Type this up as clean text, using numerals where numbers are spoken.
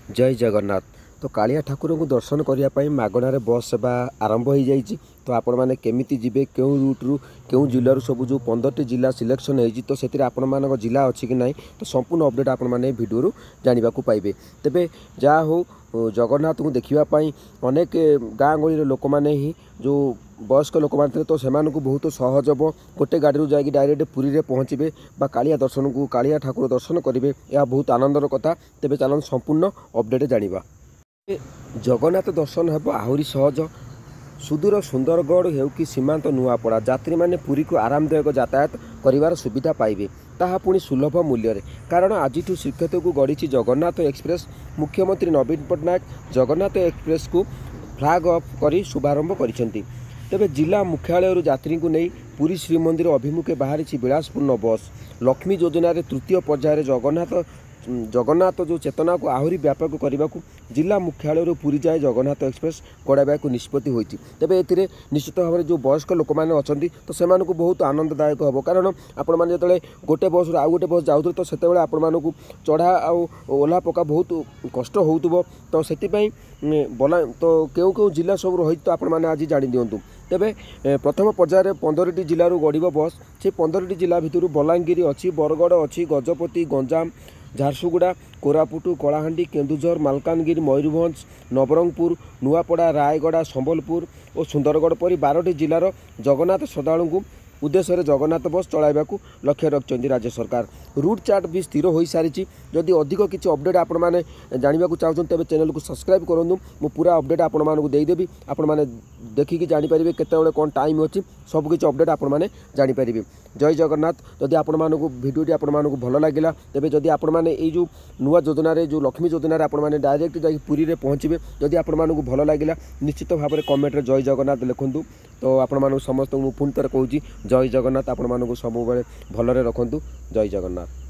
जय जगन्नाथ। तो कालिया ठाकुर को दर्शन करने मागणार बस सेवा आरंभ हो जाइए। तो आपण मैंने केमी जी क्यों रूट्रु क्यों जिलूर सब जो 15टी जिला सिलेक्शन होती तो से आपण जिला अच्छी कि ना तो संपूर्ण अपडेट आपण मैंने भिडियो जानवा पाइबे। तेबे जहाँ हो जगन्नाथ को देखापी अनेक गाँ गहली लोक मैंने ही जो वयस्क लोक मैंने तो से बहुत सहज हम गोटे गाड़ी जा डायरेक्ट पुरी में पहुँचे कालिया दर्शन को कालिया ठाकुर दर्शन करेंगे। यह बहुत आनंदर कथा। तेबे चलन संपूर्ण अपडेट जानिबा। जगन्नाथ दर्शन हेब आहुरी सहज। सुदूर सुंदरगढ़ हेउ कि सीमांत नुआपड़ा यात्री मैंने पुरी को आरामदायक यातायात करिवार सुविधा पाइबे, ताहा पुणी सुलभ मूल्य रे। कारण आज श्रीक्षेत्र को गढ़ी जगन्नाथ एक्सप्रेस। मुख्यमंत्री नवीन पट्टनायक जगन्नाथ एक्सप्रेस को फ्लैग ऑफ करी शुभारंभ करिसेंती। तेबे जिला मुख्यालय यात्री को नहीं पुरी श्रीमंदिर अभिमुखे बाहरी विलासपूर्ण बस। लक्ष्मी योजना तृतीय पर्यायर जगन्नाथ जो चेतना को आहुरी व्यापक करने को जिला मुख्यालय पुरी जाए जगन्नाथ एक्सप्रेस गड़ाइबा को निष्पत्ति होती। तेबे ए निश्चित भाव में जो वयस्क लोक मैंने अच्छा तो से बहुत आनंददायक हम। कारण आपण मैंने जो गोटे बस आउ गोटे बस जाऊँ तो से आपको चढ़ा ओह्ला पका बहुत कष्ट हो। तो से बला तो क्यों क्यों जिला सब रही तो आपण मैंने आज जाणी दिंतु। तेबे प्रथम पर्यायर 15टी जिलूर गड़ब बस। से 15टी जिला भितर बलांगीर अच्छी, बरगढ़ अच्छी, गजपति, गंजाम, झारसुगुड़ा, कोरापुट, कलाहांडी, केन्दुझर, मालकानगिरी, मयूरभंज, नवरंगपुर, नुआपड़ा, रायगड़ा, संबलपुर और सुंदरगढ़ परी 12टी जिलार जगन्नाथ श्रद्धालु को उद्देश्य जगन्नाथ बस चलाइबा लक्ष्य रखिंट राज्य सरकार। रूट चार्ट भी स्थिर हो सारी। जदि अधिक किसी अपडेट आपण मैंने जानवा चाहते तेज चैनल को सब्सक्राइब करूँ। मु पूरा अपडेट आपण मानक देदेवी। आपण मैंने देखिकी जानीपारे केत कौन टाइम अच्छी सबकि अपडेट आपण मैंने जानीपारे। जय जगन्नाथ। जदि आपण मानक भिडियोटी आपण मानक भल लगे तेज जदि आपण मैंने जो नुआ योजना जो लक्ष्मी योजना आपण मैंने डायरेक्ट जा पुरी में पहुँचे जदि आपण मानक भल लगे निश्चित भाव में कमेंट जय जगन्नाथ लिखुँ। तो आपण मानक समस्त पुणी थर कहूँ जय जगन्नाथ। आपण मानक सब भलरे रखंतु। जय जगन्नाथ।